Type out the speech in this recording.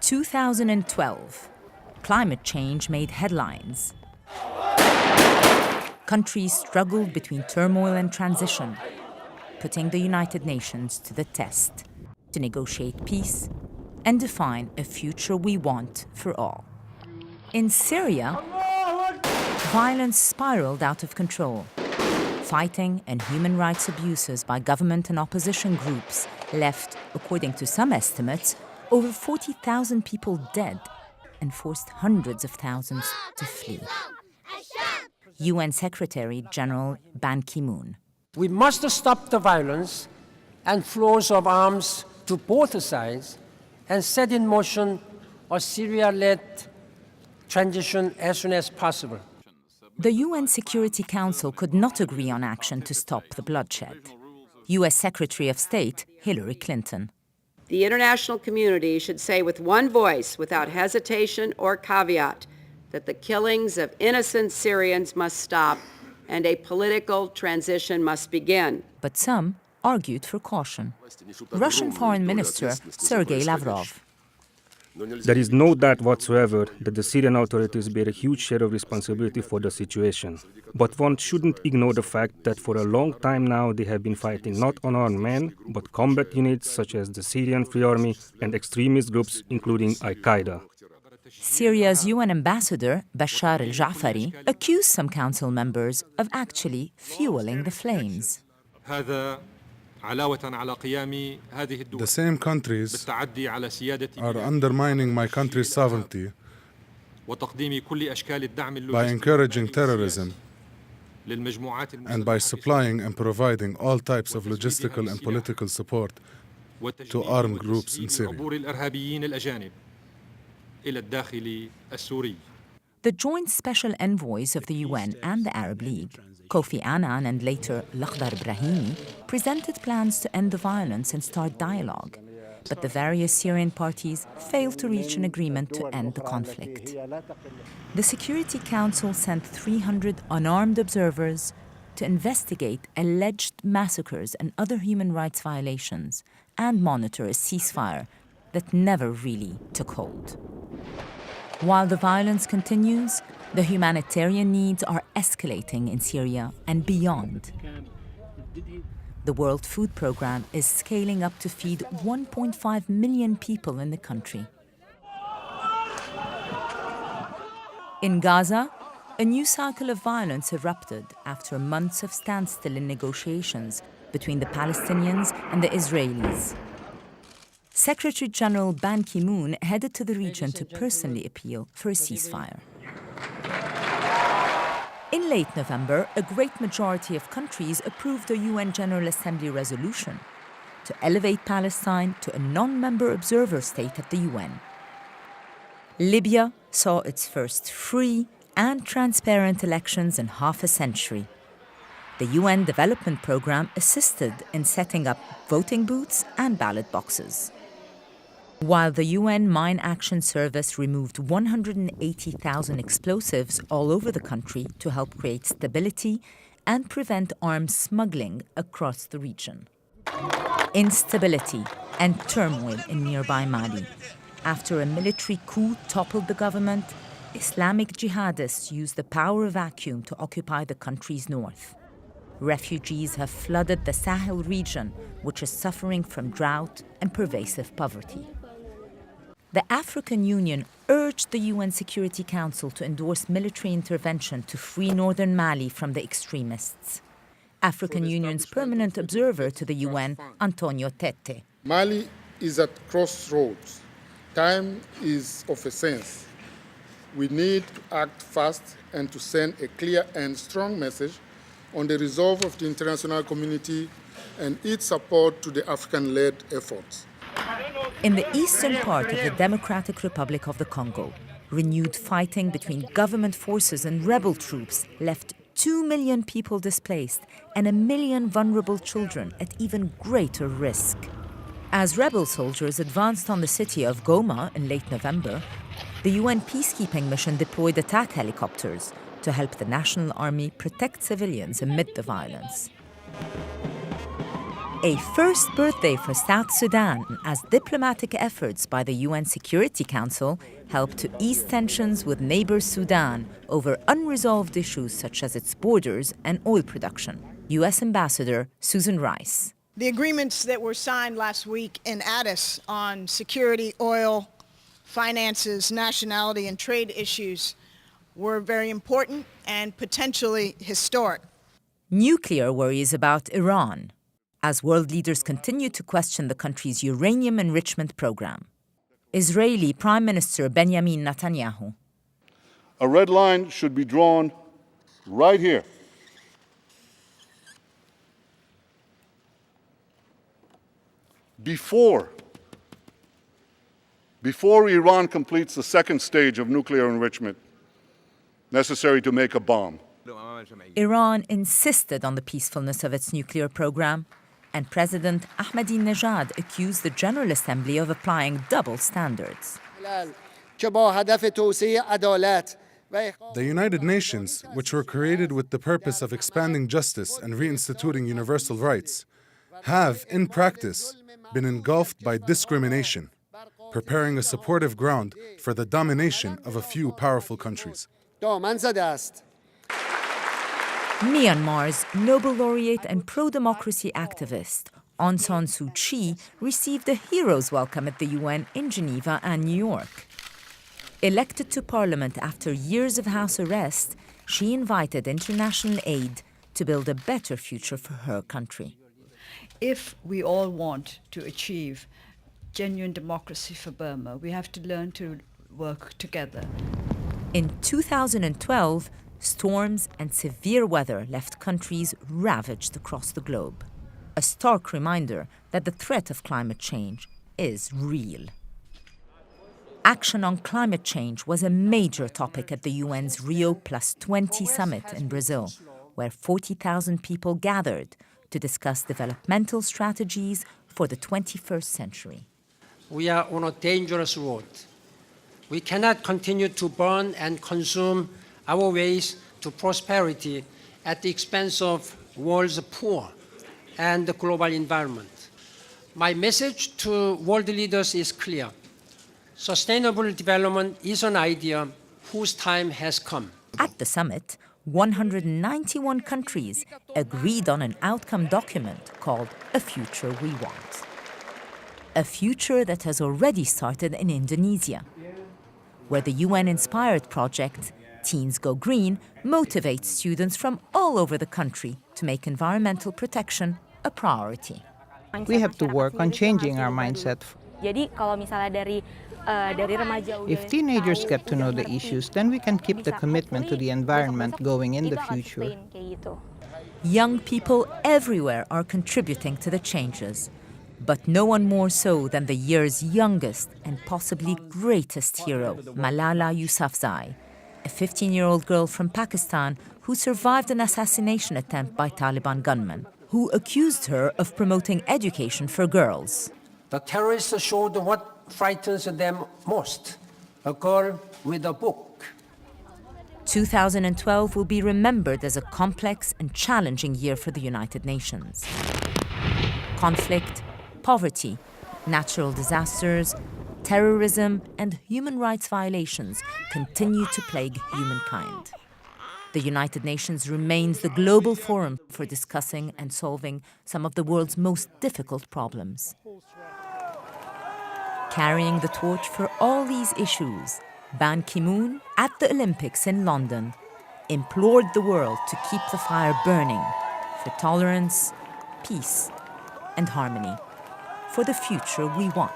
2012. Climate change made headlines. Countries struggled between turmoil and transition, putting the United Nations to the test to negotiate peace and define a future we want for all. In Syria, violence spiraled out of control. Fighting and human rights abuses by government and opposition groups left, according to some estimates, over 40,000 people dead and forced hundreds of thousands to flee. UN Secretary General Ban Ki-moon. We must stop the violence and flows of arms to both sides and set in motion a Syria-led transition as soon as possible. The UN Security Council could not agree on action to stop the bloodshed. US Secretary of State Hillary Clinton. The international community should say with one voice, without hesitation or caveat, that the killings of innocent Syrians must stop and a political transition must begin. But some argued for caution. Russian Foreign Minister Sergei Lavrov. There is no doubt whatsoever that the Syrian authorities bear a huge share of responsibility for the situation. But one shouldn't ignore the fact that for a long time now they have been fighting not unarmed men, but combat units such as the Syrian Free Army and extremist groups including Al-Qaeda. Syria's UN ambassador, Bashar al-Ja'fari, accused some council members of actually fueling the flames. The same countries are undermining my country's sovereignty by encouraging terrorism and by supplying and providing all types of logistical and political support to armed groups in Syria. The joint special envoys of the UN and the Arab League, Kofi Annan and later Lakhdar Brahimi, presented plans to end the violence and start dialogue. But the various Syrian parties failed to reach an agreement to end the conflict. The Security Council sent 300 unarmed observers to investigate alleged massacres and other human rights violations and monitor a ceasefire that never really took hold. While the violence continues, the humanitarian needs are escalating in Syria and beyond. The World Food Programme is scaling up to feed 1.5 million people in the country. In Gaza, a new cycle of violence erupted after months of standstill in negotiations between the Palestinians and the Israelis. Secretary General Ban Ki-moon headed to the region to personally appeal for a ceasefire. In late November, a great majority of countries approved a UN General Assembly resolution to elevate Palestine to a non-member observer state at the UN. Libya saw its first free and transparent elections in half a century. The UN Development Programme assisted in setting up voting booths and ballot boxes. While the UN Mine Action Service removed 180,000 explosives all over the country to help create stability and prevent arms smuggling across the region. Instability and turmoil in nearby Mali. After a military coup toppled the government, Islamic jihadists used the power vacuum to occupy the country's north. Refugees have flooded the Sahel region, which is suffering from drought and pervasive poverty. The African Union urged the UN Security Council to endorse military intervention to free northern Mali from the extremists. African Union's permanent observer to the UN, Antonio Tete. Mali is at crossroads. Time is of essence. We need to act fast and to send a clear and strong message on the resolve of the international community and its support to the African-led efforts. In the eastern part of the Democratic Republic of the Congo, renewed fighting between government forces and rebel troops left 2 million people displaced and 1 million vulnerable children at even greater risk. As rebel soldiers advanced on the city of Goma in late November, the UN peacekeeping mission deployed attack helicopters to help the National Army protect civilians amid the violence. A first birthday for South Sudan as diplomatic efforts by the UN Security Council helped to ease tensions with neighbor Sudan over unresolved issues such as its borders and oil production. U.S. Ambassador Susan Rice. The agreements that were signed last week in Addis on security, oil, finances, nationality, and trade issues were very important and potentially historic. Nuclear worries about Iran, as world leaders continue to question the country's uranium enrichment program. Israeli Prime Minister Benjamin Netanyahu. A red line should be drawn right here. Before Iran completes the second stage of nuclear enrichment necessary to make a bomb. Iran insisted on the peacefulness of its nuclear program, and President Ahmadinejad accused the General Assembly of applying double standards. The United Nations, which were created with the purpose of expanding justice and reinstituting universal rights, have, in practice, been engulfed by discrimination, preparing a supportive ground for the domination of a few powerful countries. Myanmar's Nobel laureate and pro-democracy activist Aung San Suu Kyi received a hero's welcome at the UN in Geneva and New York. Elected to parliament after years of house arrest, she invited international aid to build a better future for her country. If we all want to achieve genuine democracy for Burma, we have to learn to work together. In 2012, storms and severe weather left countries ravaged across the globe. A stark reminder that the threat of climate change is real. Action on climate change was a major topic at the UN's Rio+20 summit in Brazil, where 40,000 people gathered to discuss developmental strategies for the 21st century. We are on a dangerous road. We cannot continue to burn and consume our ways to prosperity at the expense of world's poor and the global environment. My message to world leaders is clear. Sustainable development is an idea whose time has come. At the summit, 191 countries agreed on an outcome document called A Future We Want. A future that has already started in Indonesia, where the UN-inspired project Teens Go Green motivates students from all over the country to make environmental protection a priority. We have to work on changing our mindset. If teenagers get to know the issues, then we can keep the commitment to the environment going in the future. Young people everywhere are contributing to the changes, but no one more so than the year's youngest and possibly greatest hero, Malala Yousafzai, a 15-year-old girl from Pakistan who survived an assassination attempt by Taliban gunmen, who accused her of promoting education for girls. The terrorists showed what frightens them most, a girl with a book. 2012 will be remembered as a complex and challenging year for the United Nations. Conflict, poverty, natural disasters, terrorism, and human rights violations continue to plague humankind. The United Nations remains the global forum for discussing and solving some of the world's most difficult problems. Carrying the torch for all these issues, Ban Ki-moon, at the Olympics in London, implored the world to keep the fire burning for tolerance, peace, and harmony, for the future we want.